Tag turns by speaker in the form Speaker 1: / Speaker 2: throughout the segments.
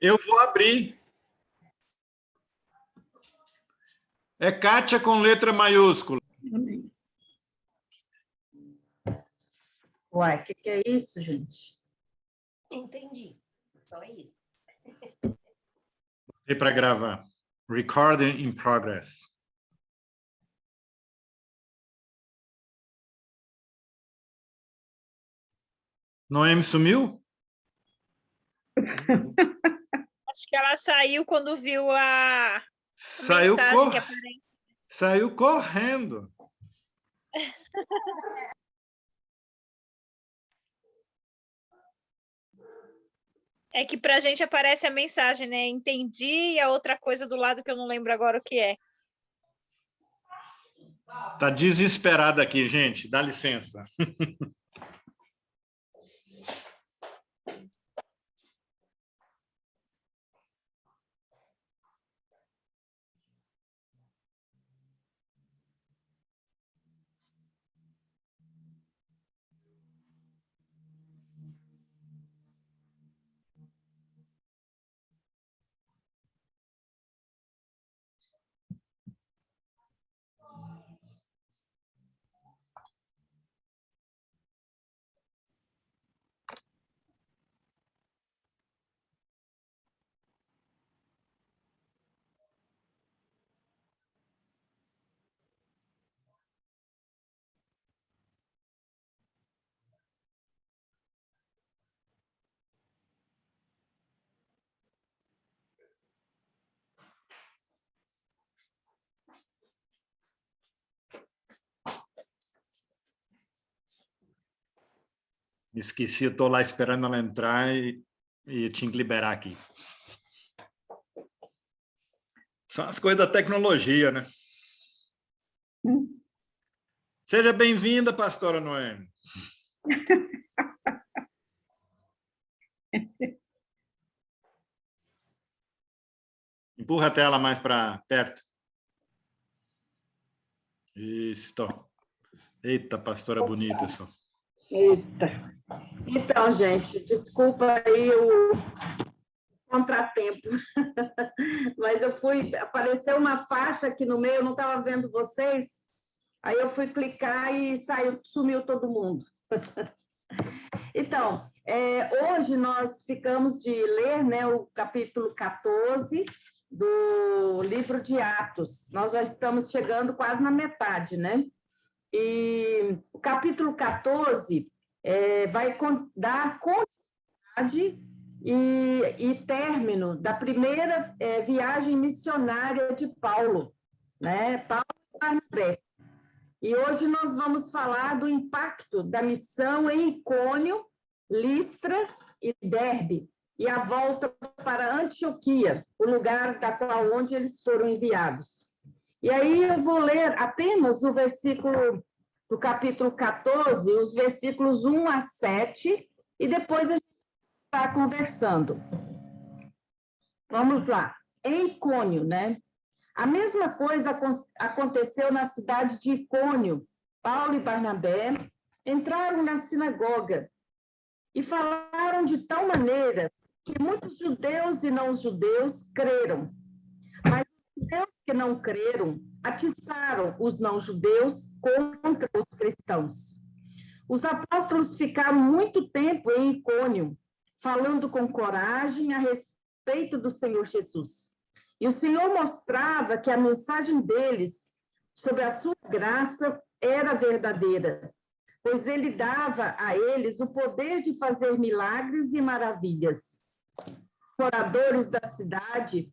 Speaker 1: Eu vou abrir. É Kátia com letra maiúscula.
Speaker 2: Uai, o que é isso, gente?
Speaker 3: Entendi. Só isso.
Speaker 1: E para gravar. Recording in progress. Noemi sumiu?
Speaker 4: Acho que ela saiu quando viu a
Speaker 1: Saiu,
Speaker 4: mensagem que aparece.
Speaker 1: Saiu correndo.
Speaker 4: É que para a gente aparece a mensagem, né? Entendi, e a outra coisa do lado que eu não lembro agora o que é.
Speaker 1: Tá desesperada aqui, gente. Dá licença. Esqueci, eu estou lá esperando ela entrar e tinha que liberar aqui. São as coisas da tecnologia, né? Seja bem-vinda, pastora Noemi. Empurra a tela mais para perto. Isso. Eita, pastora bonita só.
Speaker 2: Eita. Então, gente, desculpa aí o contratempo, mas apareceu uma faixa aqui no meio, eu não estava vendo vocês, aí eu fui clicar e sumiu todo mundo. Então, hoje nós ficamos de ler, né, o capítulo 14 do livro de Atos. Nós já estamos chegando quase na metade, né? E o capítulo 14 vai dar continuidade e término da primeira viagem missionária de Paulo, né? Paulo e Barnabé. E hoje nós vamos falar do impacto da missão em Icônio, Listra e Derbe, e a volta para Antioquia, o lugar onde eles foram enviados. E aí eu vou ler apenas o versículo do capítulo 14, os versículos 1 a 7, e depois a gente vai conversando. Vamos lá. Em Icônio, né? A mesma coisa aconteceu na cidade de Icônio. Paulo e Barnabé entraram na sinagoga e falaram de tal maneira que muitos judeus e não-judeus creram. Mas os judeus que não creram atiçaram os não-judeus contra os cristãos. Os apóstolos ficaram muito tempo em Icônio, falando com coragem a respeito do Senhor Jesus. E o Senhor mostrava que a mensagem deles sobre a sua graça era verdadeira, pois ele dava a eles o poder de fazer milagres e maravilhas. Os moradores da cidade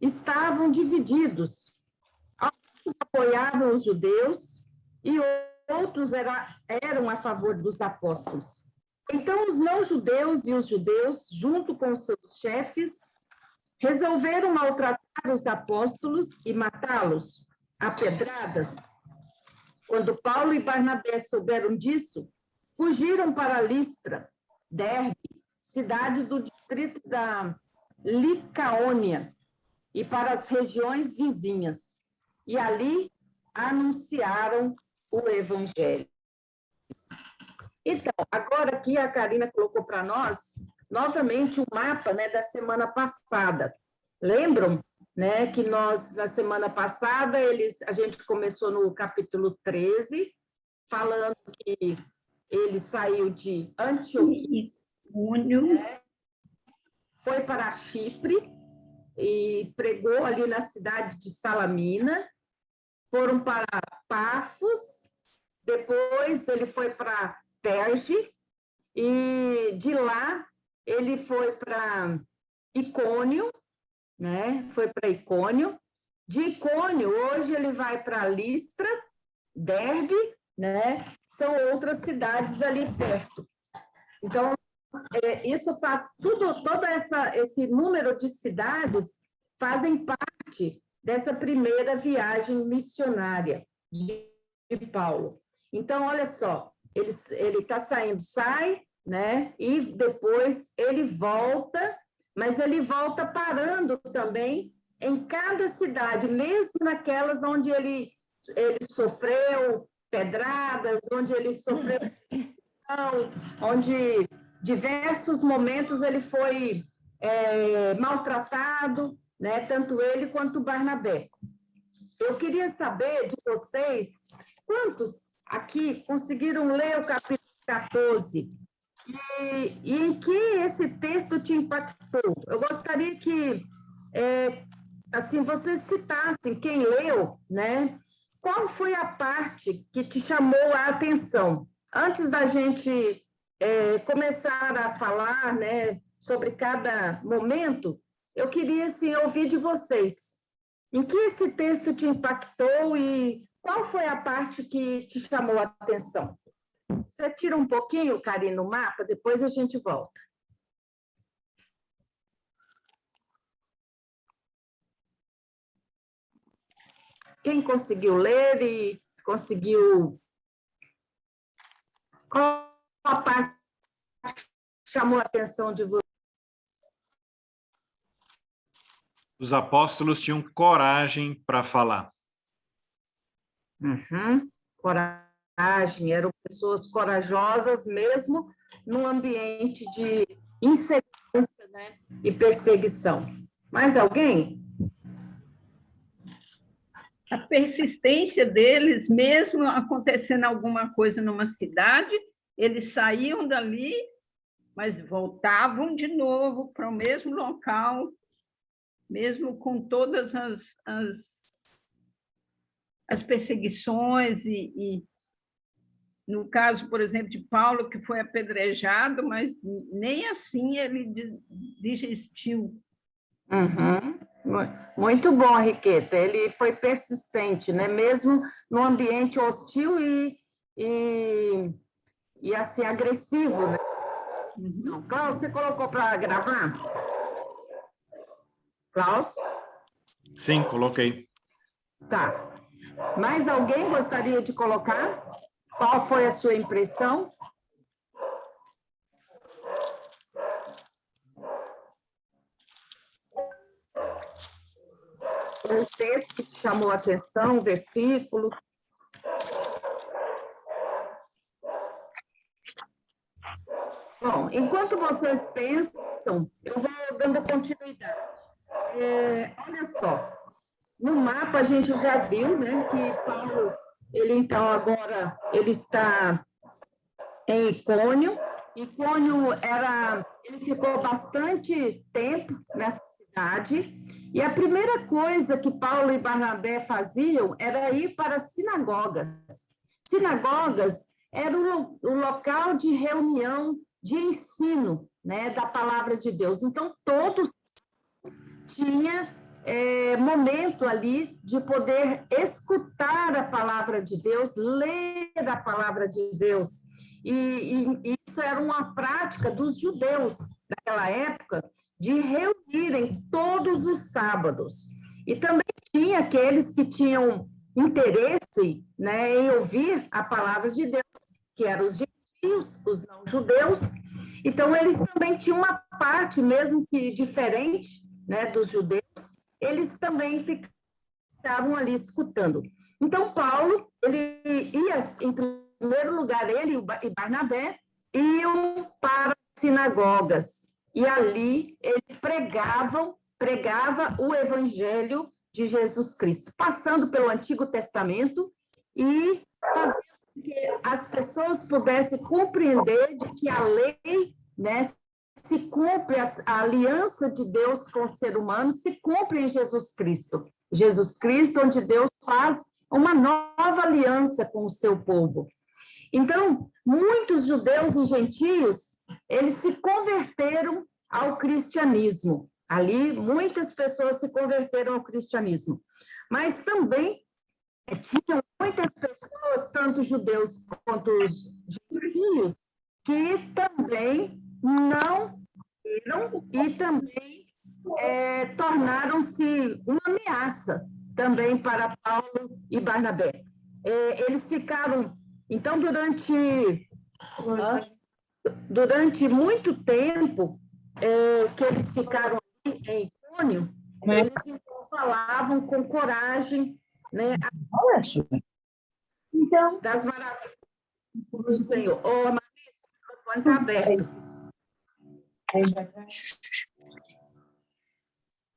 Speaker 2: estavam divididos. Alguns apoiavam os judeus e outros eram a favor dos apóstolos. Então, os não-judeus e os judeus, junto com seus chefes, resolveram maltratar os apóstolos e matá-los a pedradas. Quando Paulo e Barnabé souberam disso, fugiram para Listra, Derbe, cidade do distrito da Licaônia, e para as regiões vizinhas. E ali anunciaram o evangelho. Então, agora aqui a Karina colocou para nós novamente o mapa, né, da semana passada. Lembram, né, que nós, na semana passada, a gente começou no capítulo 13, falando que ele saiu de Antioquia, foi para Chipre e pregou ali na cidade de Salamina, foram para Pafos, depois ele foi para Perge, e de lá ele foi para Icônio, né? Foi para Icônio. De Icônio, hoje ele vai para Listra, Derbe, né? São outras cidades ali perto. Então, isso faz esse número de cidades fazem parte dessa primeira viagem missionária de Paulo. Então, olha só, ele está saindo, sai, né? E depois ele volta, mas ele volta parando também em cada cidade, mesmo naquelas onde ele sofreu pedradas, onde ele sofreu, onde diversos momentos ele foi maltratado, né? Tanto ele quanto Barnabé. Eu queria saber de vocês, quantos aqui conseguiram ler o capítulo 14? E em que esse texto te impactou? Eu gostaria que assim, vocês citassem quem leu, né? Qual foi a parte que te chamou a atenção? Antes da gente começar a falar, né, sobre cada momento, eu queria assim, ouvir de vocês. Em que esse texto te impactou e qual foi a parte que te chamou a atenção? Você tira um pouquinho, Karine, no mapa, depois a gente volta. Quem conseguiu ler e conseguiu... Qual a parte que chamou a atenção de você?
Speaker 1: Os apóstolos tinham coragem para falar.
Speaker 2: Coragem, eram pessoas corajosas mesmo num ambiente de insegurança, né, e perseguição. Mais alguém?
Speaker 5: A persistência deles, mesmo acontecendo alguma coisa numa cidade, eles saíam dali, mas voltavam de novo para o mesmo local, mesmo com todas as perseguições e no caso, por exemplo, de Paulo, que foi apedrejado, mas nem assim ele desistiu.
Speaker 2: Muito bom, Henriqueta. Ele foi persistente, né? Mesmo no ambiente hostil e assim, agressivo, né? Klaus, você colocou para gravar? Klaus?
Speaker 1: Sim, coloquei.
Speaker 2: Tá. Mais alguém gostaria de colocar? Qual foi a sua impressão? O texto que te chamou a atenção, o versículo? Bom, enquanto vocês pensam, eu vou dando continuidade. Olha só, no mapa a gente já viu, né, que Paulo, ele então agora, ele está em Icônio. Icônio ele ficou bastante tempo nessa cidade, e a primeira coisa que Paulo e Barnabé faziam era ir para sinagogas. Sinagogas era o local de reunião, de ensino, né, da palavra de Deus. Então, todos tinham momento ali de poder escutar a palavra de Deus, ler a palavra de Deus. E isso era uma prática dos judeus naquela época, de reunirem todos os sábados. E também tinha aqueles que tinham interesse, né, em ouvir a palavra de Deus, que eram os gentios, os não-judeus. Então, eles também tinham uma parte, mesmo que diferente, né, dos judeus, eles também ficavam ali escutando. Então, Paulo, ele ia, em primeiro lugar, ele e Barnabé iam para sinagogas. e ali ele pregava o evangelho de Jesus Cristo, passando pelo Antigo Testamento e fazendo com que as pessoas pudessem compreender de que a lei, né, se cumpre, a aliança de Deus com o ser humano se cumpre em Jesus Cristo. Jesus Cristo, onde Deus faz uma nova aliança com o seu povo. Então, muitos judeus e gentios, eles se converteram ao cristianismo. Ali, muitas pessoas se converteram ao cristianismo. Mas também tinham muitas pessoas, tanto judeus quanto os gentios, que também não viram e também tornaram-se uma ameaça também para Paulo e Barnabé. Eles ficaram, então, durante muito tempo que eles ficaram em Icônio, eles então falavam com coragem, né, então, das maravilhas do Senhor. Ô, Marisa, o microfone está aberto.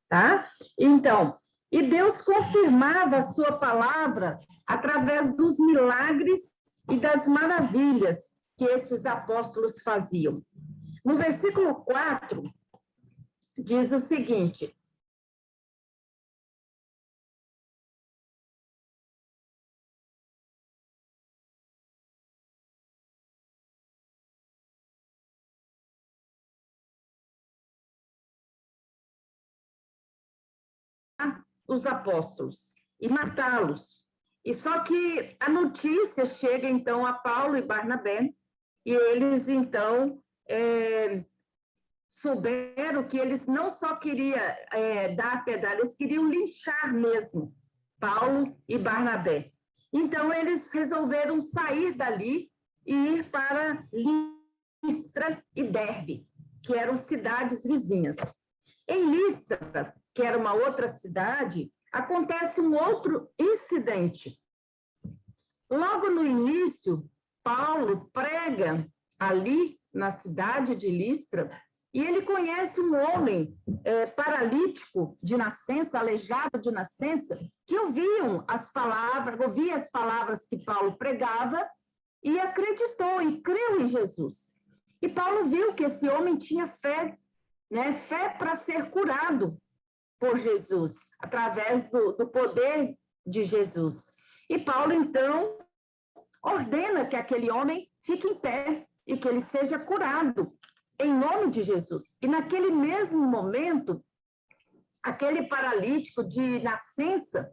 Speaker 2: Tá? Então, e Deus confirmava a sua palavra através dos milagres e das maravilhas que esses apóstolos faziam. No versículo 4, diz o seguinte: os apóstolos e matá-los. E só que a notícia chega, então, a Paulo e Barnabé, e eles, então, souberam que eles não só queriam dar a pedrada, eles queriam linchar mesmo Paulo e Barnabé. Então, eles resolveram sair dali e ir para Listra e Derbe, que eram cidades vizinhas. Em Listra, que era uma outra cidade, acontece um outro incidente. Logo no início, Paulo prega ali na cidade de Listra e ele conhece um homem paralítico de nascença, aleijado de nascença, que ouvia as palavras que Paulo pregava e acreditou e creu em Jesus. E Paulo viu que esse homem tinha fé, né? Fé para ser curado por Jesus, através do poder de Jesus. E Paulo, então, ordena que aquele homem fique em pé e que ele seja curado, em nome de Jesus. E naquele mesmo momento, aquele paralítico de nascença,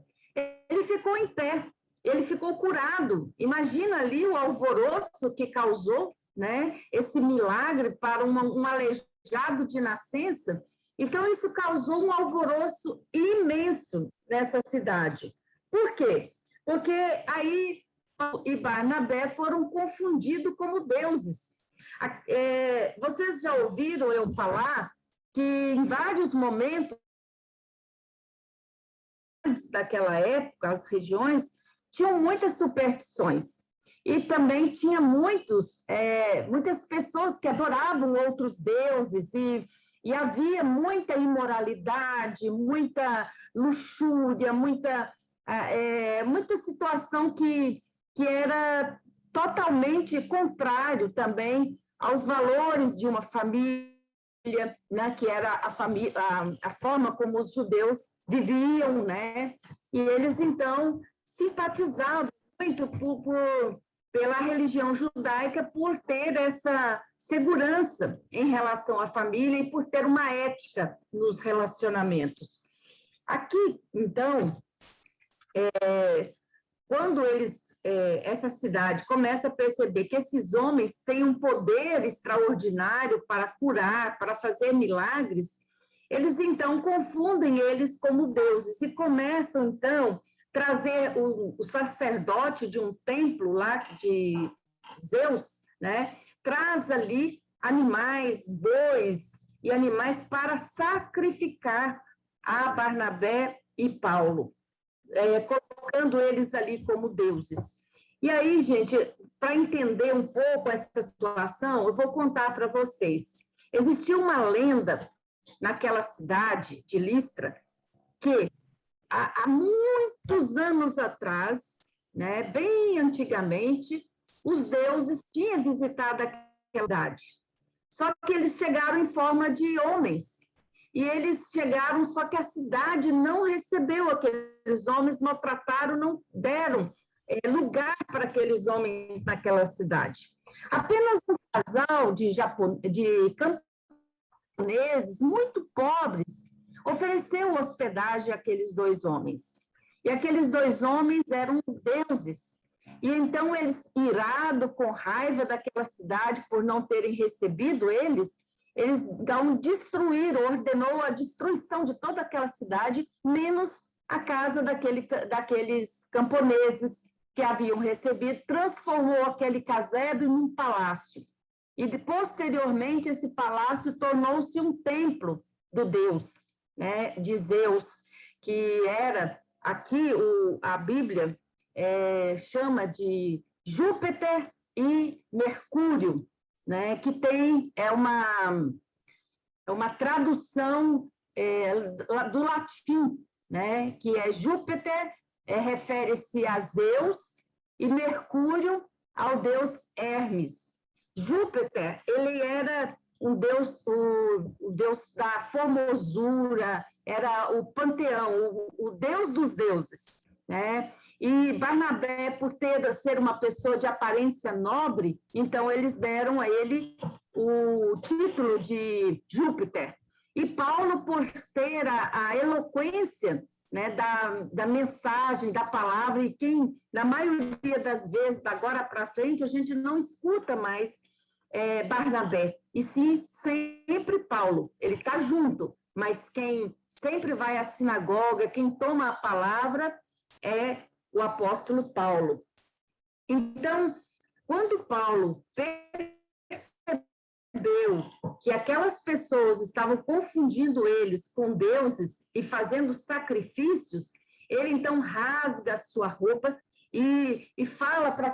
Speaker 2: ele ficou em pé, ele ficou curado. Imagina ali o alvoroço que causou, né, esse milagre para um aleijado de nascença. Então, isso causou um alvoroço imenso nessa cidade. Por quê? Porque aí Paulo e Barnabé foram confundidos como deuses. Vocês já ouviram eu falar que em vários momentos daquela época, as regiões tinham muitas superstições. E também tinha muitas pessoas que adoravam outros deuses e havia muita imoralidade, muita luxúria, muita situação que era totalmente contrário também aos valores de uma família, né, que era a forma como os judeus viviam, né? E eles, então, simpatizavam muito pela religião judaica por ter essa segurança em relação à família e por ter uma ética nos relacionamentos. Aqui, então, quando essa cidade começa a perceber que esses homens têm um poder extraordinário para curar, para fazer milagres, eles, então, confundem eles como deuses e começam, então, trazer o sacerdote de um templo lá de Zeus, né? Traz ali animais, bois e animais para sacrificar a Barnabé e Paulo, colocando eles ali como deuses. E aí, gente, para entender um pouco essa situação, eu vou contar para vocês. Existia uma lenda naquela cidade de Listra que há muitos anos atrás, né, bem antigamente, os deuses tinham visitado aquela cidade. Só que eles chegaram em forma de homens. E eles chegaram, só que a cidade não recebeu aqueles homens, maltrataram, não deram lugar para aqueles homens naquela cidade. Apenas um casal de camponeses muito pobres ofereceu hospedagem àqueles dois homens. E aqueles dois homens eram deuses. E então eles, irados, com raiva daquela cidade por não terem recebido eles então destruíram, ordenou a destruição de toda aquela cidade, menos a casa daqueles camponeses que haviam recebido, transformou aquele casebre num palácio. E posteriormente esse palácio tornou-se um templo do deus, né, de Zeus, que era, aqui a Bíblia chama de Júpiter e Mercúrio, né, que é uma tradução do latim, né, que é Júpiter, refere-se a Zeus, e Mercúrio ao deus Hermes. Júpiter, ele era um deus, o deus da formosura, era o panteão, o deus dos deuses, né? E Barnabé, por ser uma pessoa de aparência nobre, então eles deram a ele o título de Júpiter. E Paulo, por ter a eloquência, né, da mensagem, da palavra, e quem, na maioria das vezes, agora para frente, a gente não escuta mais Barnabé, e sim sempre Paulo, ele está junto, mas quem sempre vai à sinagoga, quem toma a palavra é o apóstolo Paulo. Então, quando Paulo percebeu que aquelas pessoas estavam confundindo eles com deuses e fazendo sacrifícios, ele então rasga a sua roupa e fala para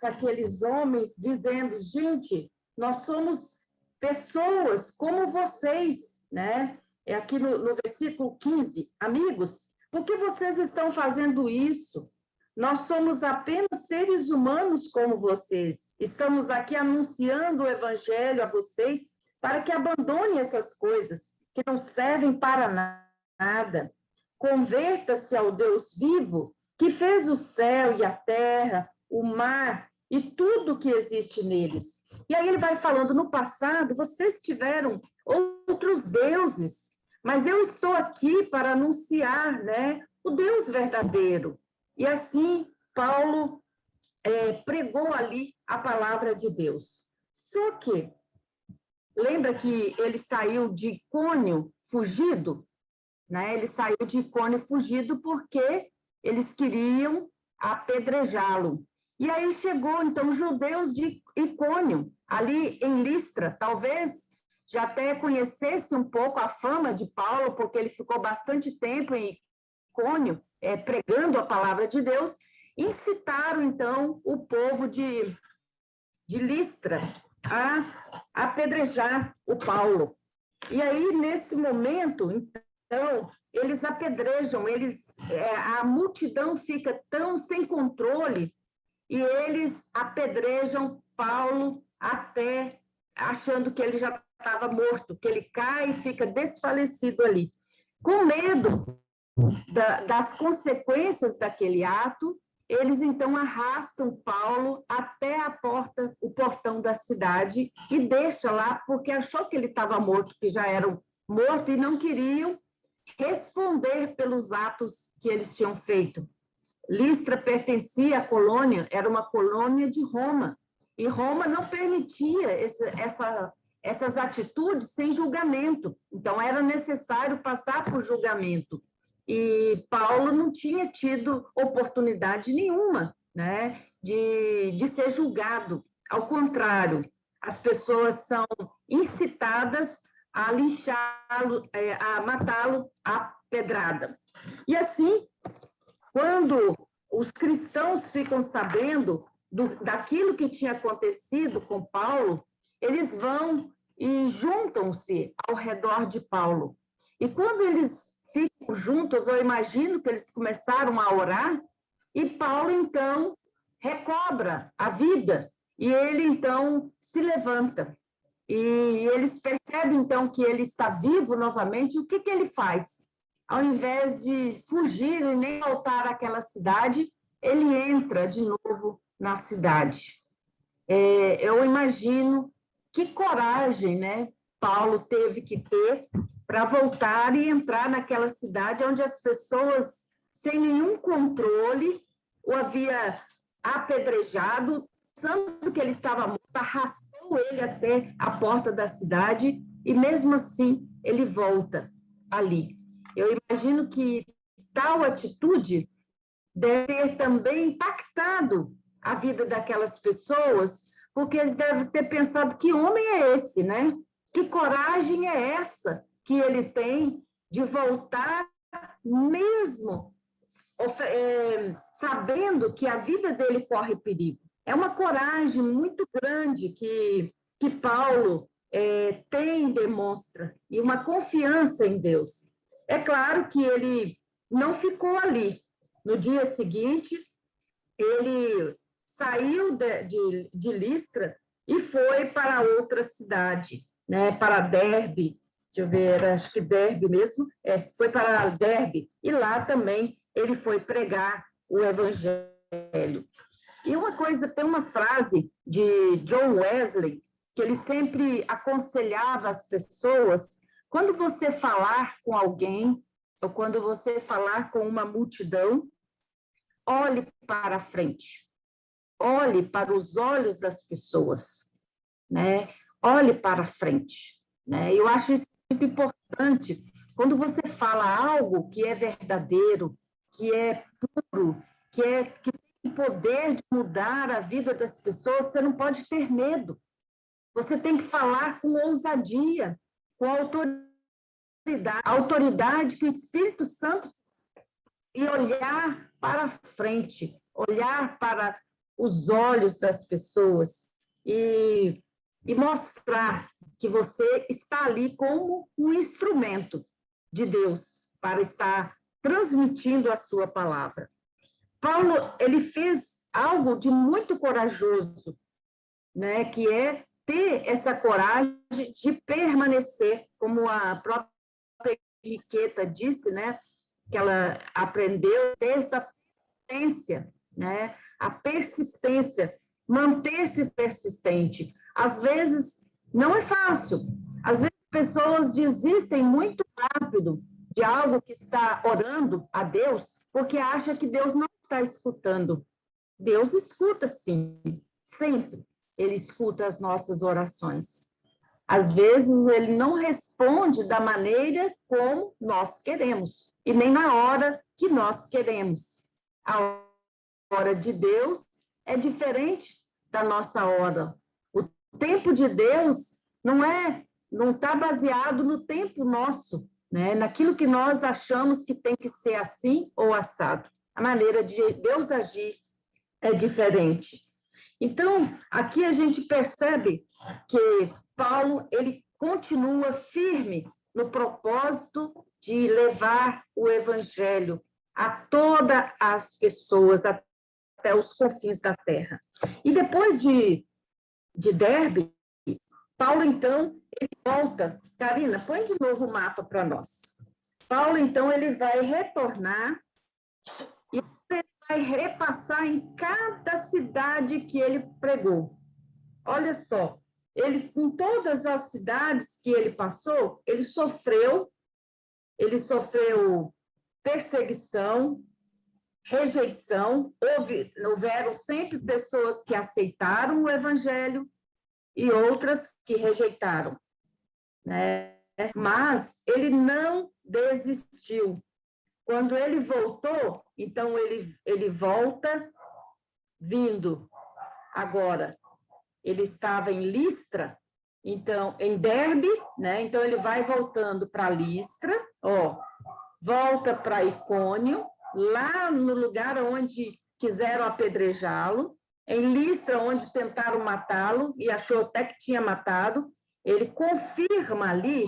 Speaker 2: aqueles homens, dizendo: gente, nós somos pessoas como vocês, né? É aqui no versículo 15, amigos, por que vocês estão fazendo isso? Nós somos apenas seres humanos como vocês. Estamos aqui anunciando o evangelho a vocês para que abandonem essas coisas que não servem para nada. Converta-se ao Deus vivo, que fez o céu e a terra, o mar e tudo que existe neles. E aí ele vai falando, no passado, vocês tiveram outros deuses, mas eu estou aqui para anunciar, né, o Deus verdadeiro. E assim, Paulo pregou ali a palavra de Deus. Só que, lembra que ele saiu de Icônio fugido? Né? Ele saiu de Icônio fugido porque eles queriam apedrejá-lo. E aí chegou, então, os judeus de Icônio, ali em Listra, talvez já até conhecesse um pouco a fama de Paulo, porque ele ficou bastante tempo em Icônio, pregando a palavra de Deus, incitaram, então, o povo de Listra a apedrejar o Paulo. E aí, nesse momento, então, eles apedrejam, a multidão fica tão sem controle, e eles apedrejam Paulo até achando que ele já estava morto, que ele cai e fica desfalecido ali. Com medo das consequências daquele ato, eles então arrastam Paulo até o portão da cidade e deixam lá, porque achou que ele estava morto, que já eram mortos, e não queriam responder pelos atos que eles tinham feito. Listra pertencia à colônia, era uma colônia de Roma, e Roma não permitia essas atitudes sem julgamento, então era necessário passar por julgamento. E Paulo não tinha tido oportunidade nenhuma, né, de ser julgado. Ao contrário, as pessoas são incitadas a linchá-lo, a matá-lo à pedrada. E assim, quando os cristãos ficam sabendo daquilo que tinha acontecido com Paulo, eles vão e juntam-se ao redor de Paulo. E quando eles ficam juntos, eu imagino que eles começaram a orar, e Paulo, então, recobra a vida, e ele, então, se levanta. E eles percebem, então, que ele está vivo novamente. E o que ele faz? Ao invés de fugir e nem voltar àquela cidade, ele entra de novo na cidade. Eu imagino que coragem, né, Paulo teve que ter para voltar e entrar naquela cidade onde as pessoas, sem nenhum controle, o havia apedrejado, pensando que ele estava morto, arrastou ele até a porta da cidade, e mesmo assim ele volta ali. Eu imagino que tal atitude deve ter também impactado a vida daquelas pessoas, porque eles devem ter pensado: que homem é esse, né? Que coragem é essa que ele tem de voltar, mesmo sabendo que a vida dele corre perigo. É uma coragem muito grande que Paulo tem, demonstra, e uma confiança em Deus. É claro que ele não ficou ali. No dia seguinte, ele saiu de Listra e foi para outra cidade, né, para Derbe. Deixa eu ver, acho que Derbe mesmo. Foi para Derbe, e lá também ele foi pregar o evangelho. E uma coisa, tem uma frase de John Wesley, que ele sempre aconselhava as pessoas: quando você falar com alguém, ou quando você falar com uma multidão, olhe para a frente, olhe para os olhos das pessoas, né? Olhe para a frente, né? Eu acho isso muito importante. Quando você fala algo que é verdadeiro, que é puro, que tem poder de mudar a vida das pessoas, você não pode ter medo. Você tem que falar com ousadia, com autoridade que o Espírito Santo, e olhar para frente, olhar para os olhos das pessoas e mostrar que você está ali como um instrumento de Deus para estar transmitindo a sua palavra. Paulo, ele fez algo de muito corajoso, né, que é ter essa coragem de permanecer, como a própria Henriqueta disse, né, que ela aprendeu, ter essa persistência, né, a persistência, manter-se persistente. Às vezes não é fácil, às vezes pessoas desistem muito rápido de algo que está orando a Deus, porque acha que Deus não está escutando. Deus escuta, sim, sempre. Ele escuta as nossas orações. Às vezes, ele não responde da maneira como nós queremos, e nem na hora que nós queremos. A hora de Deus é diferente da nossa hora. O tempo de Deus não está baseado no tempo nosso, né? Naquilo que nós achamos que tem que ser assim ou assado. A maneira de Deus agir é diferente. Então, aqui a gente percebe que Paulo, ele continua firme no propósito de levar o evangelho a todas as pessoas, até os confins da terra. E depois de Derbe, Paulo, então, ele volta. Karina, põe de novo o mapa para nós. Paulo, então, ele vai retornar e ele vai repassar em cada cidade que ele pregou. Olha só, ele, em todas as cidades que ele passou, ele sofreu perseguição, rejeição, houveram sempre pessoas que aceitaram o evangelho e outras que rejeitaram, né? Mas ele não desistiu. Quando ele voltou, então ele volta vindo agora. Ele estava em Listra, então em Derbe, né? Então ele vai voltando para Listra, volta para Icônio, lá no lugar onde quiseram apedrejá-lo, em Listra, onde tentaram matá-lo, e achou até que tinha matado, ele confirma ali,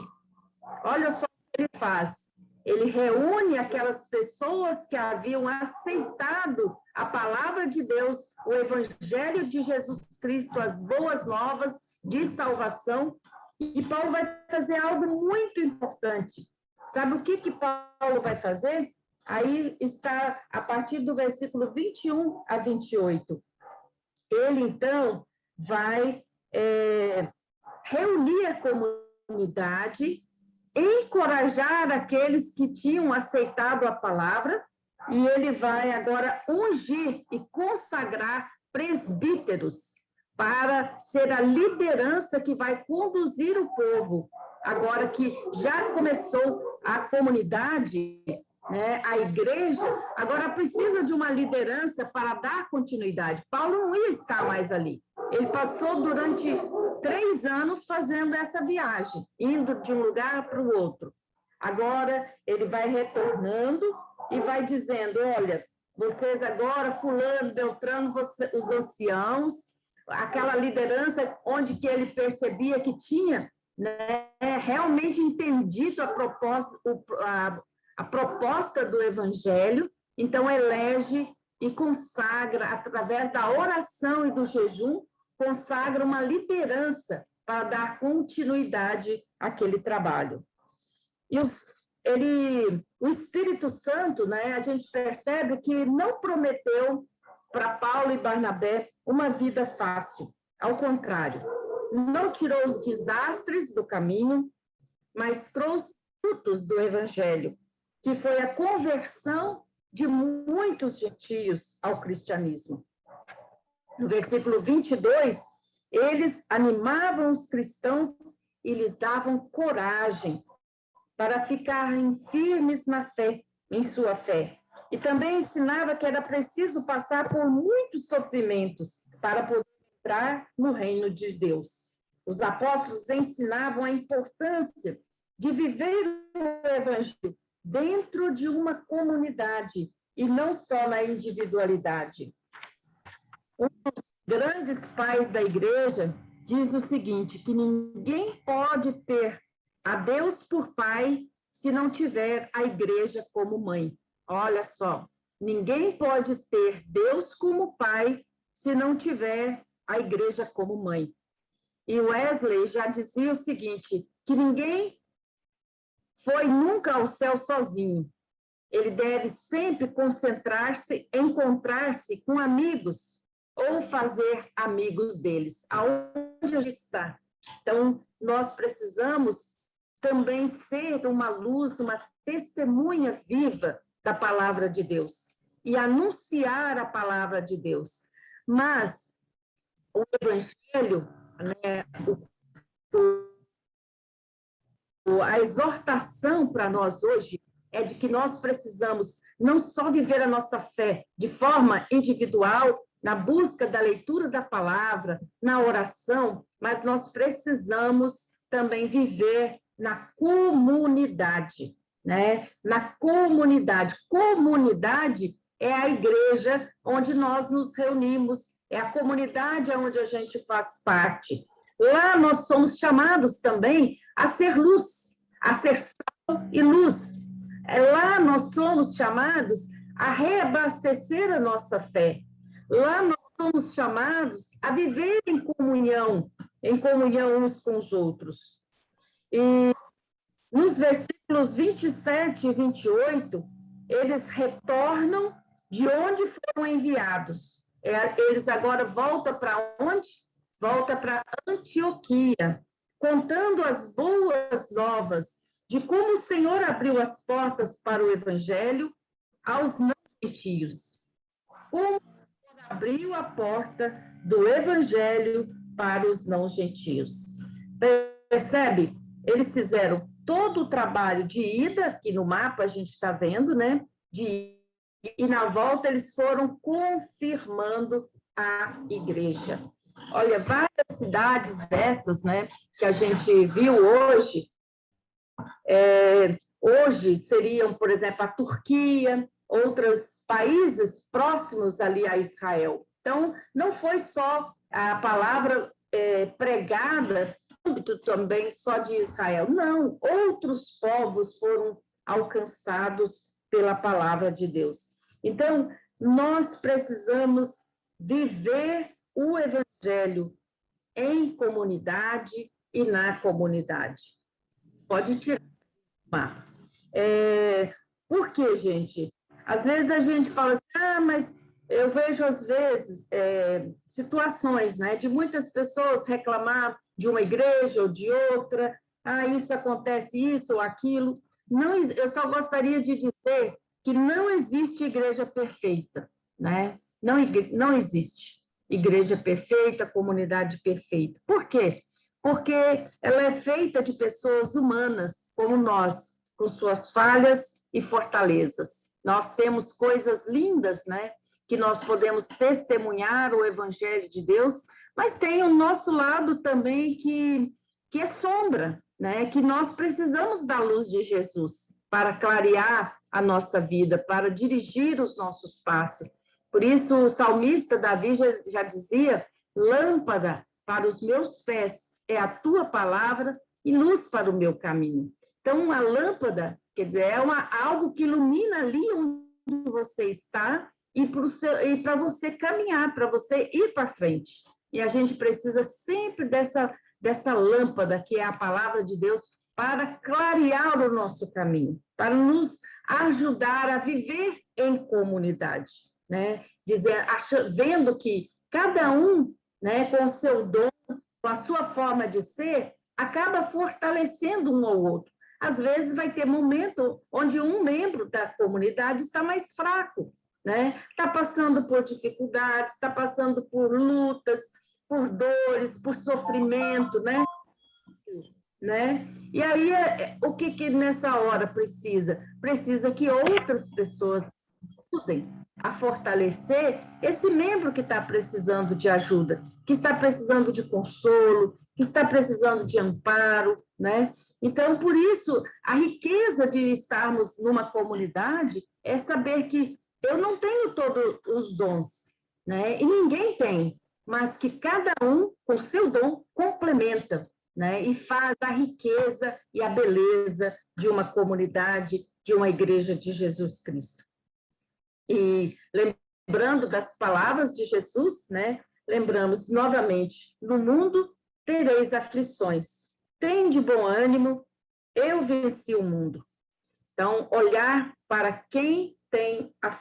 Speaker 2: olha só o que ele faz. Ele reúne aquelas pessoas que haviam aceitado a palavra de Deus, o evangelho de Jesus Cristo, as boas novas de salvação, e Paulo vai fazer algo muito importante. Sabe o que Paulo vai fazer? Aí está a partir do versículo 21 a 28. Ele, então, vai reunir a comunidade, encorajar aqueles que tinham aceitado a palavra, e ele vai agora ungir e consagrar presbíteros para ser a liderança que vai conduzir o povo. Agora que já começou a comunidade, né, a igreja, agora precisa de uma liderança para dar continuidade. Paulo não ia estar mais ali. Ele passou durante 3 anos fazendo essa viagem, indo de um lugar para o outro. Agora ele vai retornando e vai dizendo, olha, vocês agora, fulano, beltrano, os anciãos, aquela liderança onde que ele percebia que tinha, né, realmente entendido a proposta do evangelho, então elege e consagra, através da oração e do jejum, consagra uma liderança para dar continuidade àquele trabalho. E o Espírito Santo, né, a gente percebe que não prometeu para Paulo e Barnabé uma vida fácil, ao contrário, não tirou os desastres do caminho, mas trouxe frutos do evangelho, que foi a conversão de muitos gentios ao cristianismo. No versículo 22, eles animavam os cristãos e lhes davam coragem para ficarem firmes na fé, em sua fé. E também ensinava que era preciso passar por muitos sofrimentos para poder entrar no reino de Deus. Os apóstolos ensinavam a importância de viver o evangelho dentro de uma comunidade e não só na individualidade. Um dos grandes pais da igreja diz o seguinte, que ninguém pode ter a Deus por pai se não tiver a igreja como mãe. Olha só, ninguém pode ter Deus como pai se não tiver a igreja como mãe. E Wesley já dizia o seguinte, que ninguém foi nunca ao céu sozinho. Ele deve sempre concentrar-se, encontrar-se com amigos ou fazer amigos deles, aonde ele está. Então, nós precisamos também ser uma luz, uma testemunha viva da palavra de Deus e anunciar a palavra de Deus. Mas o evangelho, né, a exortação para nós hoje é de que nós precisamos não só viver a nossa fé de forma individual, na busca da leitura da palavra, na oração, mas nós precisamos também viver na comunidade, né? Na comunidade. Comunidade é a igreja onde nós nos reunimos, é a comunidade onde a gente faz parte. Lá nós somos chamados também a ser luz, a ser sal e luz. Lá nós somos chamados a reabastecer a nossa fé. Lá nós somos chamados a viver em comunhão uns com os outros. E nos versículos 27 e 28, eles retornam de onde foram enviados. Eles agora voltam para onde? Volta para Antioquia, contando as boas novas de como o Senhor abriu as portas para o evangelho aos não-gentios. Como abriu a porta do evangelho para os não-gentios. Percebe? Eles fizeram todo o trabalho de ida, que no mapa a gente está vendo, né? E na volta eles foram confirmando a igreja. Olha, várias cidades dessas, né, que a gente viu hoje, hoje seriam, por exemplo, a Turquia, outros países próximos ali a Israel. Então, não foi só a palavra pregada âmbito também só de Israel. Não, outros povos foram alcançados pela palavra de Deus. Então, nós precisamos viver o evangelho em comunidade e na comunidade. Pode tirar. Por quê, gente? Às vezes a gente fala assim, mas eu vejo, às vezes, situações, né, de muitas pessoas reclamar de uma igreja ou de outra, isso acontece isso ou aquilo. Não, eu só gostaria de dizer que não existe igreja perfeita, né? Não existe igreja perfeita, comunidade perfeita. Por quê? Porque ela é feita de pessoas humanas, como nós, com suas falhas e fortalezas. Nós temos coisas lindas, né? Que nós podemos testemunhar o Evangelho de Deus, mas tem o nosso lado também que é sombra, né? Que nós precisamos da luz de Jesus para clarear a nossa vida, para dirigir os nossos passos. Por isso, o salmista Davi já dizia, lâmpada para os meus pés é a tua palavra e luz para o meu caminho. Então, a lâmpada, quer dizer, algo que ilumina ali onde você está e para você caminhar, para você ir para frente. E a gente precisa sempre dessa lâmpada, que é a palavra de Deus, para clarear o nosso caminho, para nos ajudar a viver em comunidade, né? Vendo que cada um, né, com o seu dom, com a sua forma de ser, acaba fortalecendo um ao outro. Às vezes vai ter momento onde um membro da comunidade está mais fraco, né? Está passando por dificuldades, está passando por lutas, por dores, por sofrimento, né? E aí, o que nessa hora precisa? Precisa que outras pessoas ajudem a fortalecer esse membro que está precisando de ajuda, que está precisando de consolo, que está precisando de amparo, né? Então, por isso, a riqueza de estarmos numa comunidade é saber que eu não tenho todos os dons, né? E ninguém tem, mas que cada um, com o seu dom, complementa, né? E faz a riqueza e a beleza de uma comunidade, de uma igreja de Jesus Cristo. E lembrando das palavras de Jesus, né? Lembramos novamente, no mundo tereis aflições, tende bom ânimo, eu venci o mundo. Então, olhar para quem tem a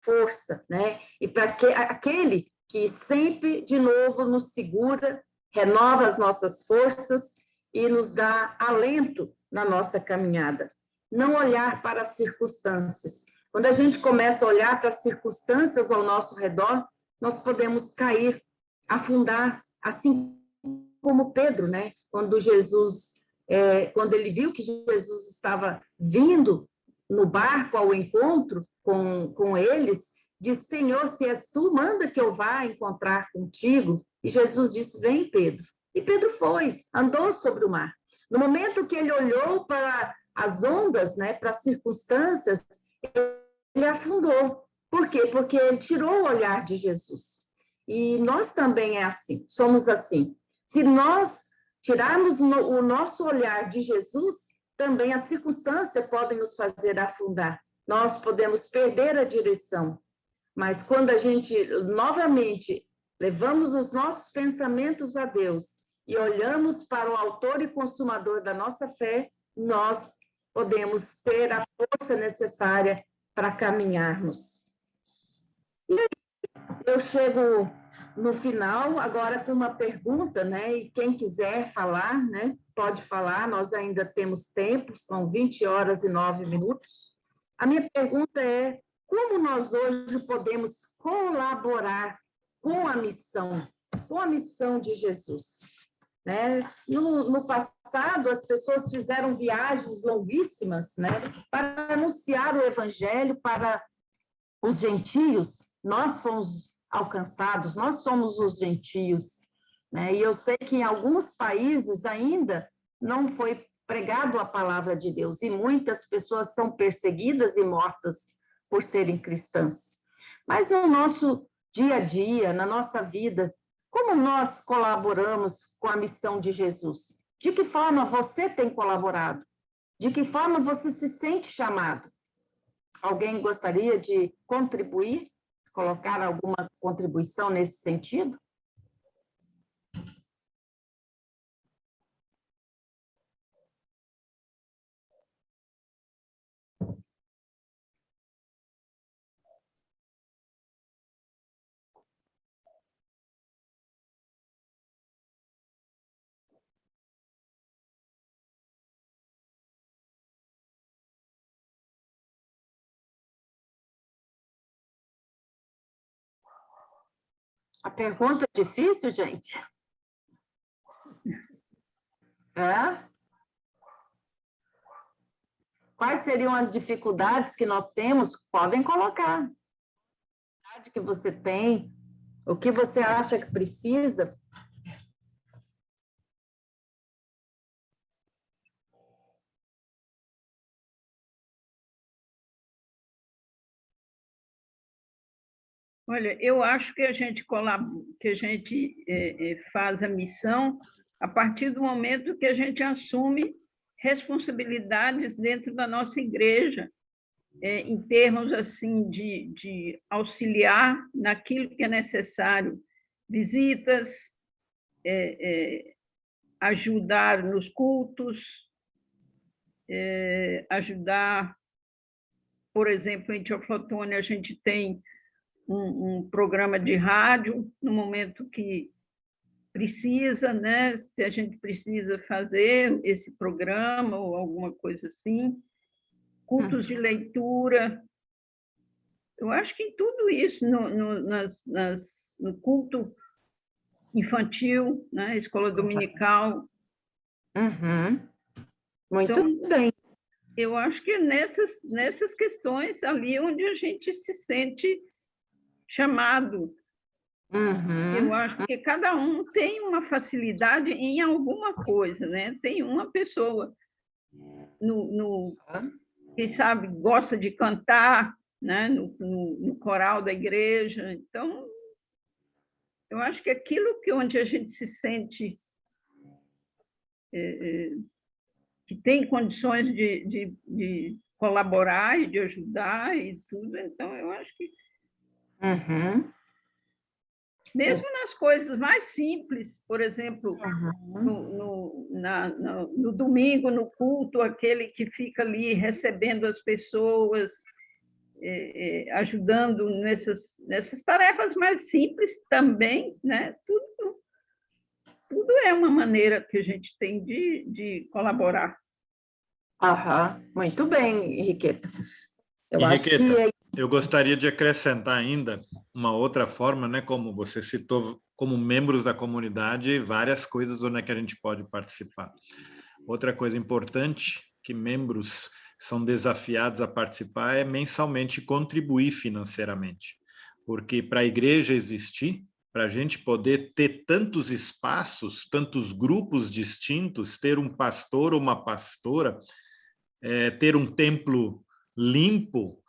Speaker 2: força, né? E para aquele que sempre, de novo, nos segura, renova as nossas forças e nos dá alento na nossa caminhada. Não olhar para as circunstâncias. Quando a gente começa a olhar para as circunstâncias ao nosso redor, nós podemos cair, afundar, assim como Pedro, né? Quando ele viu que Jesus estava vindo no barco ao encontro com eles, disse, Senhor, se és tu, manda que eu vá encontrar contigo. E Jesus disse, vem, Pedro. E Pedro foi, andou sobre o mar. No momento que ele olhou para as ondas, né, para as circunstâncias, ele afundou. Por quê? Porque ele tirou o olhar de Jesus. E nós também é assim, somos assim. Se nós tirarmos o nosso olhar de Jesus, também as circunstâncias podem nos fazer afundar. Nós podemos perder a direção. Mas quando a gente, novamente, levamos os nossos pensamentos a Deus e olhamos para o autor e consumador da nossa fé, nós podemos ter a força necessária para caminharmos. E aí, eu chego no final, agora com uma pergunta, né? E quem quiser falar, né? Pode falar, nós ainda temos tempo, são 20 horas e 9 minutos. A minha pergunta é, como nós hoje podemos colaborar com a missão de Jesus? Né? No passado, as pessoas fizeram viagens longuíssimas, né, para anunciar o evangelho para os gentios. Nós fomos alcançados, nós somos os gentios, né? E eu sei que em alguns países ainda não foi pregado a palavra de Deus, e muitas pessoas são perseguidas e mortas por serem cristãs. Mas no nosso dia a dia, na nossa vida, Como nós colaboramos com a missão de Jesus? De que forma você tem colaborado? De que forma você se sente chamado? Alguém gostaria de contribuir? Colocar alguma contribuição nesse sentido? A pergunta é difícil, gente? É? Quais seriam as dificuldades que nós temos? Podem colocar. A que você tem, o que você acha que precisa.
Speaker 5: Olha, eu acho que a gente faz a missão a partir do momento que a gente assume responsabilidades dentro da nossa igreja, em termos assim de auxiliar naquilo que é necessário, visitas, ajudar nos cultos, ajudar, por exemplo, em Teoflotone a gente tem um programa de rádio no momento que precisa, né? Se a gente precisa fazer esse programa ou alguma coisa assim, cultos de leitura. Eu acho que em tudo isso, no culto infantil, né? Escola dominical.
Speaker 2: Uhum. Muito
Speaker 5: Então,
Speaker 2: bem.
Speaker 5: eu acho que nessas questões ali onde a gente se sente chamado.
Speaker 2: Uhum.
Speaker 5: Eu acho que cada um tem uma facilidade em alguma coisa, né? Tem uma pessoa quem sabe gosta de cantar, né? No coral da igreja. Então, eu acho que aquilo que onde a gente se sente que tem condições de colaborar e de ajudar e tudo, então eu acho que
Speaker 2: Uhum.
Speaker 5: mesmo nas coisas mais simples, por exemplo,
Speaker 2: Uhum.
Speaker 5: no domingo, no culto, aquele que fica ali recebendo as pessoas, ajudando nessas tarefas mais simples também, né? Tudo é uma maneira que a gente tem de colaborar.
Speaker 2: Aham. Muito bem, Henriqueta. Eu acho que
Speaker 1: Henriqueta, eu gostaria de acrescentar ainda uma outra forma, né, como você citou, como membros da comunidade, várias coisas onde é que a gente pode participar. Outra coisa importante que membros são desafiados a participar é mensalmente contribuir financeiramente, porque para a igreja existir, para a gente poder ter tantos espaços, tantos grupos distintos, ter um pastor ou uma pastora, ter um templo limpo,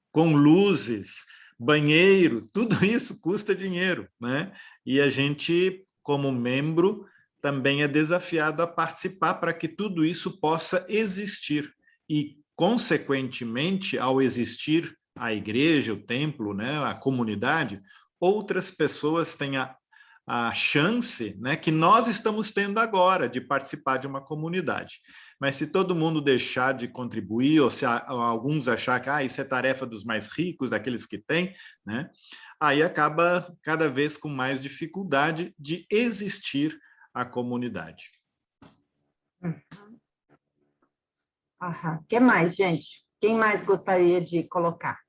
Speaker 1: com luzes, banheiro, tudo isso custa dinheiro, né? E a gente, como membro, também é desafiado a participar para que tudo isso possa existir. E, consequentemente, ao existir a igreja, o templo, né, a comunidade, outras pessoas têm a chance, né, que nós estamos tendo agora de participar de uma comunidade. Mas se todo mundo deixar de contribuir, ou se alguns achar que isso é tarefa dos mais ricos, daqueles que têm, né, aí acaba cada vez com mais dificuldade de existir a comunidade.
Speaker 2: O que mais, gente? Quem mais gostaria de colocar?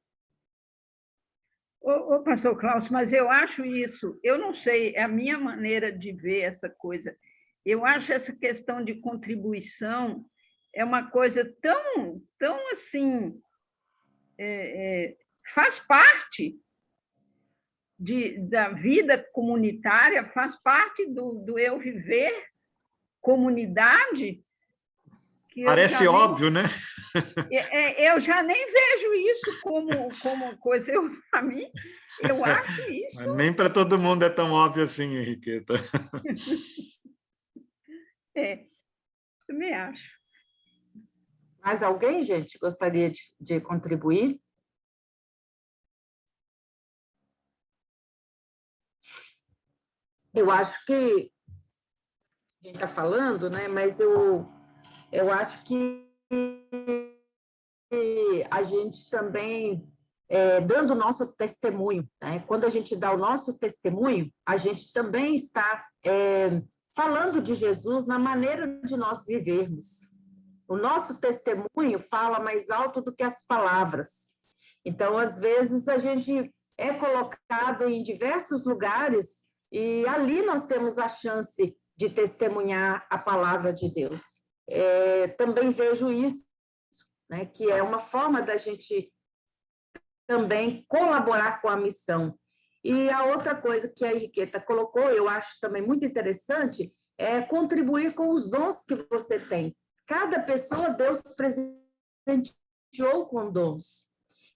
Speaker 5: Ô, pastor Klaus, mas eu acho isso, eu não sei, é a minha maneira de ver essa coisa. Eu acho essa questão de contribuição é uma coisa tão assim, faz parte da vida comunitária, faz parte do eu viver comunidade, que
Speaker 1: Parece óbvio, né?
Speaker 5: eu já nem vejo isso como coisa. Para mim, eu acho isso.
Speaker 1: Mas nem para todo mundo é tão óbvio assim, Henriqueta.
Speaker 5: Também acho.
Speaker 2: Mais alguém, gente, gostaria de contribuir? Eu acho que a gente está falando, né? Mas eu acho que a gente também, dando o nosso testemunho, né? Quando a gente dá o nosso testemunho, a gente também está falando de Jesus na maneira de nós vivermos. O nosso testemunho fala mais alto do que as palavras. Então, às vezes, a gente é colocado em diversos lugares e ali nós temos a chance de testemunhar a palavra de Deus. Também vejo isso, né, que é uma forma da gente também colaborar com a missão. E a outra coisa que a Henriqueta colocou, eu acho também muito interessante, é contribuir com os dons que você tem. Cada pessoa, Deus presenteou com dons.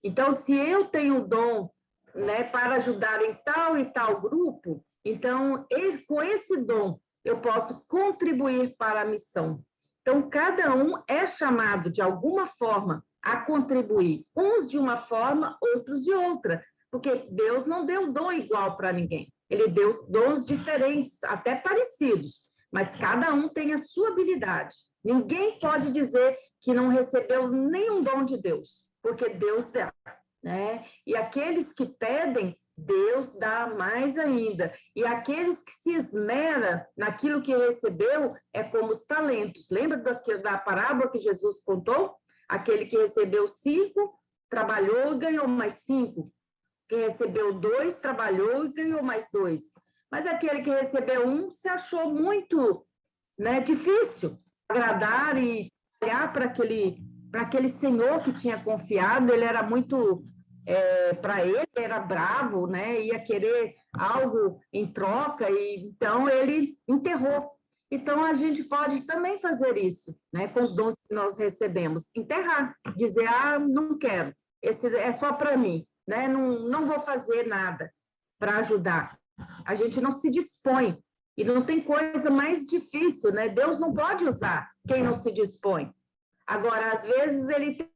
Speaker 2: Então, se eu tenho dom, né, para ajudar em tal e tal grupo, então, com esse dom, eu posso contribuir para a missão. Então, cada um é chamado, de alguma forma, a contribuir. Uns de uma forma, outros de outra. Porque Deus não deu dom igual para ninguém. Ele deu dons diferentes, até parecidos. Mas cada um tem a sua habilidade. Ninguém pode dizer que não recebeu nenhum dom de Deus, porque Deus dá, né? E aqueles que pedem, Deus dá mais ainda. E aqueles que se esmeram naquilo que recebeu, é como os talentos. Lembra da parábola que Jesus contou? Aquele que recebeu 5, trabalhou e ganhou mais 5. Que recebeu 2, trabalhou e ganhou mais 2. Mas aquele que recebeu 1 se achou muito, né, difícil agradar e olhar para aquele senhor que tinha confiado. Ele era muito, para ele, era bravo, né? Ia querer algo em troca, e então ele enterrou. Então, a gente pode também fazer isso, né, com os dons que nós recebemos. Enterrar, dizer, não quero, esse é só para mim, né? Não vou fazer nada para ajudar. A gente não se dispõe. E não tem coisa mais difícil, né? Deus não pode usar quem não se dispõe. Agora, às vezes, ele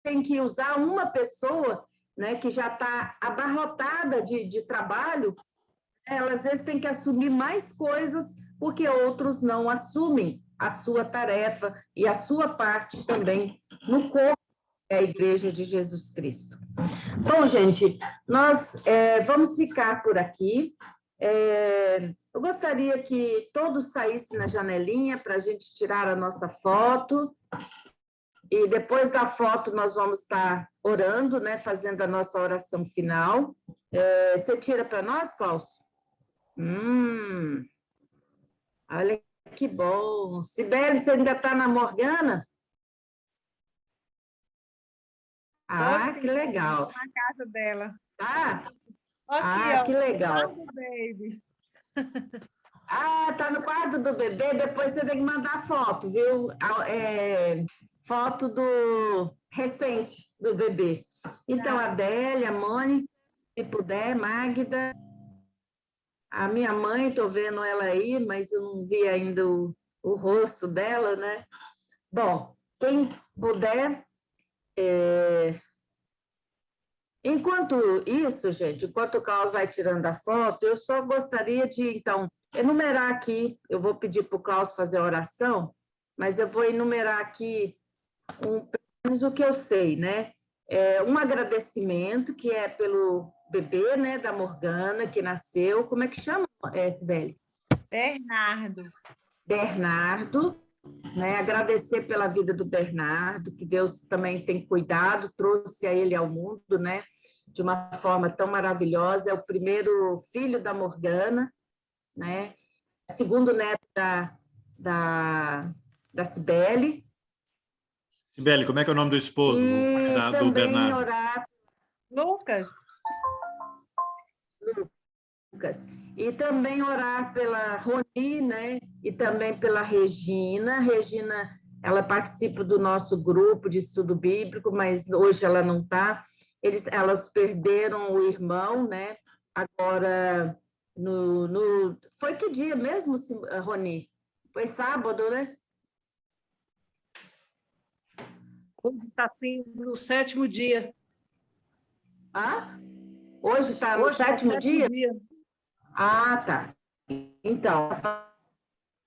Speaker 2: tem que usar uma pessoa, né, que já está abarrotada de trabalho. Ela, às vezes, tem que assumir mais coisas porque outros não assumem a sua tarefa e a sua parte também no corpo da Igreja de Jesus Cristo. Bom, gente, nós vamos ficar por aqui. Eu gostaria que todos saíssem na janelinha para a gente tirar a nossa foto. E depois da foto nós vamos estar orando, né, fazendo a nossa oração final. Você tira para nós, Klaus? Olha que bom. Sibeli, você ainda está na Morgana? Que legal.
Speaker 4: Na casa dela.
Speaker 2: Que legal.
Speaker 4: Baby.
Speaker 2: Tá no quarto do bebê, depois você tem que mandar foto, viu? Foto do recente do bebê. Então, a Adélia, a Mônica, se puder, Magda. A minha mãe, estou vendo ela aí, mas eu não vi ainda o rosto dela, né? Bom, quem puder... Enquanto isso, gente, enquanto o Klaus vai tirando a foto, eu só gostaria de, então, enumerar aqui, eu vou pedir para o Klaus fazer a oração, mas eu vou enumerar aqui pelo menos o que eu sei, né? Um agradecimento, que é pelo bebê, né, da Morgana, que nasceu, como é que chama, Sibeli? Bernardo, né? Agradecer pela vida do Bernardo, que Deus também tem cuidado, trouxe a ele ao mundo, né, de uma forma tão maravilhosa. É o primeiro filho da Morgana, né? Segundo neto da Cibele.
Speaker 1: Sibeli, como é que é o nome do esposo do Bernardo?
Speaker 2: Orar...
Speaker 4: Lucas.
Speaker 2: E também orar pela Roni, né? E também pela Regina. Regina, ela participa do nosso grupo de estudo bíblico, mas hoje ela não está. Elas perderam o irmão, né? Agora, foi que dia mesmo, Roni? Foi sábado, né?
Speaker 6: Hoje está assim, no 7º dia.
Speaker 2: Ah? Hoje está no
Speaker 6: Hoje tá
Speaker 2: 7º dia?
Speaker 6: dia.
Speaker 2: Ah, tá. Então,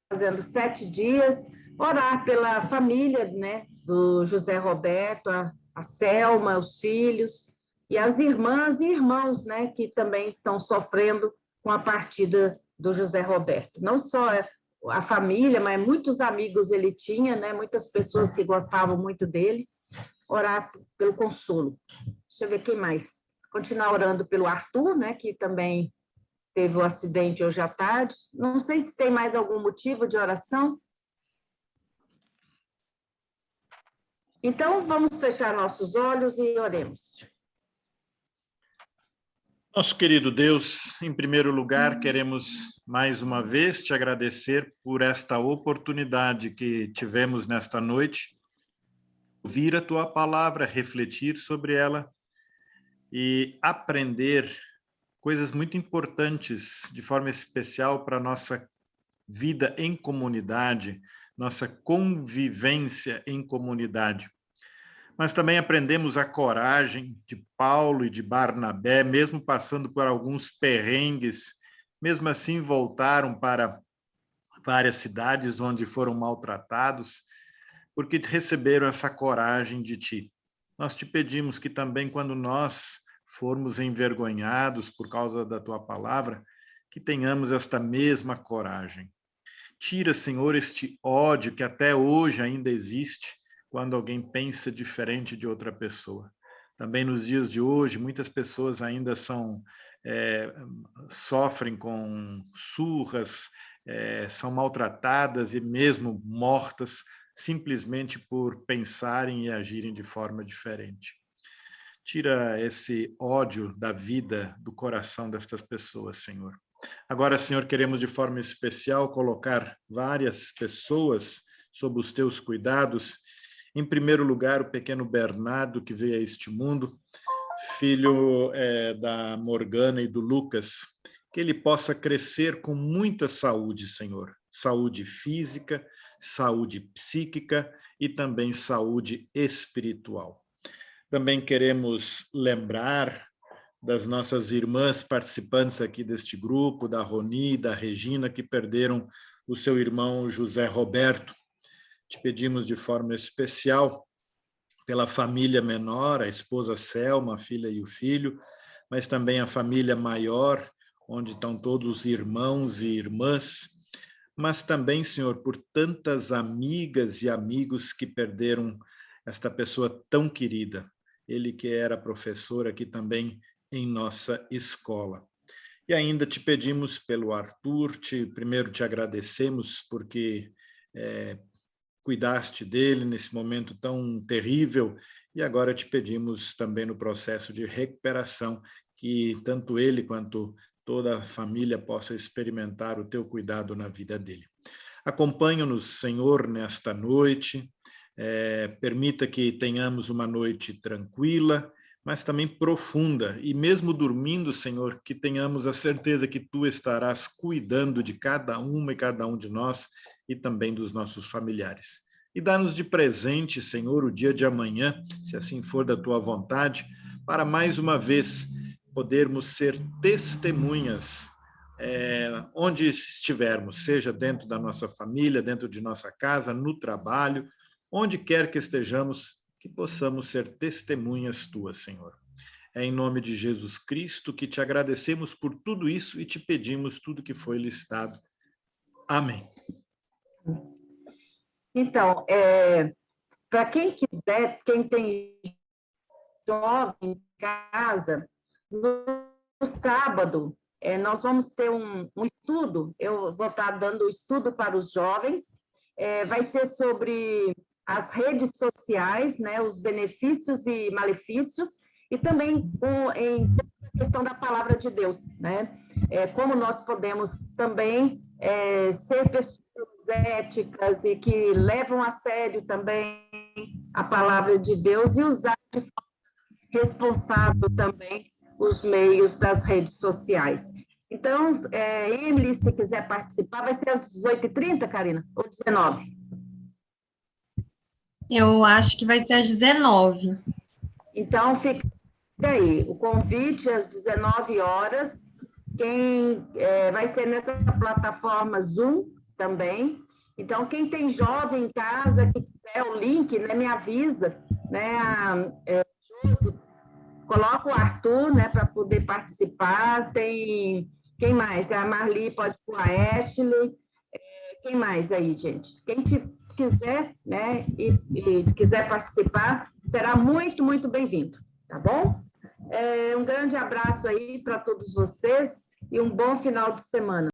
Speaker 2: fazendo 7 dias, orar pela família, né, do José Roberto, a Selma, os filhos, e as irmãs e irmãos, né, que também estão sofrendo com a partida do José Roberto. Não só a família, mas muitos amigos ele tinha, né, muitas pessoas que gostavam muito dele. Orar pelo consolo. Deixa eu ver quem mais. Continuar orando pelo Arthur, né, que também teve o acidente hoje à tarde. Não sei se tem mais algum motivo de oração. Então, vamos fechar nossos olhos e oremos.
Speaker 1: Nosso querido Deus, em primeiro lugar, queremos mais uma vez te agradecer por esta oportunidade que tivemos nesta noite, ouvir a tua palavra, refletir sobre ela e aprender coisas muito importantes, de forma especial para a nossa vida em comunidade, nossa convivência em comunidade. Mas também aprendemos a coragem de Paulo e de Barnabé, mesmo passando por alguns perrengues, mesmo assim voltaram para várias cidades onde foram maltratados, porque receberam essa coragem de ti. Nós te pedimos que também, quando nós formos envergonhados por causa da tua palavra, que tenhamos esta mesma coragem. Tira, Senhor, este ódio que até hoje ainda existe quando alguém pensa diferente de outra pessoa. Também nos dias de hoje, muitas pessoas ainda sofrem com surras, são maltratadas e mesmo mortas, simplesmente por pensarem e agirem de forma diferente. Tira esse ódio da vida, do coração destas pessoas, Senhor. Agora, Senhor, queremos de forma especial colocar várias pessoas sob os teus cuidados. Em primeiro lugar, o pequeno Bernardo, que veio a este mundo, filho da Morgana e do Lucas, que ele possa crescer com muita saúde, Senhor. Saúde física, saúde psíquica e também saúde espiritual. Também queremos lembrar das nossas irmãs participantes aqui deste grupo, da Roni, da Regina, que perderam o seu irmão José Roberto. Te pedimos de forma especial pela família menor, a esposa Selma, a filha e o filho, mas também a família maior, onde estão todos os irmãos e irmãs, mas também, Senhor, por tantas amigas e amigos que perderam esta pessoa tão querida. Ele que era professor aqui também em nossa escola. E ainda te pedimos pelo Arthur, primeiro te agradecemos porque cuidaste dele nesse momento tão terrível, e agora te pedimos também no processo de recuperação que tanto ele quanto toda a família possa experimentar o teu cuidado na vida dele. Acompanha-nos, Senhor, nesta noite, permita que tenhamos uma noite tranquila, mas também profunda, e mesmo dormindo, Senhor, que tenhamos a certeza que Tu estarás cuidando de cada uma e cada um de nós e também dos nossos familiares. E dá-nos de presente, Senhor, o dia de amanhã, se assim for da Tua vontade, para mais uma vez podermos ser testemunhas onde estivermos, seja dentro da nossa família, dentro de nossa casa, no trabalho, onde quer que estejamos, que possamos ser testemunhas Tuas, Senhor. É em nome de Jesus Cristo que te agradecemos por tudo isso e te pedimos tudo que foi listado. Amém.
Speaker 2: Então, para quem quiser, quem tem jovem em casa, no sábado, nós vamos ter um estudo, eu vou estar dando o estudo para os jovens, vai ser sobre as redes sociais, né, os benefícios e malefícios, e também em questão da palavra de Deus, né? Como nós podemos também ser pessoas éticas e que levam a sério também a palavra de Deus e usar de forma responsável também os meios das redes sociais. Então, Emily, se quiser participar, vai ser às 18h30, Karina? Ou 19h?
Speaker 7: Eu acho que vai ser às 19h.
Speaker 2: Então, fica aí. O convite às 19 horas. Vai ser nessa plataforma Zoom também. Então, quem tem jovem em casa, que quiser o link, né, me avisa, né, Josi, coloca o Arthur, né, para poder participar. Tem quem mais? A Marli pode pôr a Ashley. Quem mais aí, gente? Quem quiser, né, e quiser participar, será muito, muito bem-vindo, tá bom? Um grande abraço aí para todos vocês e um bom final de semana.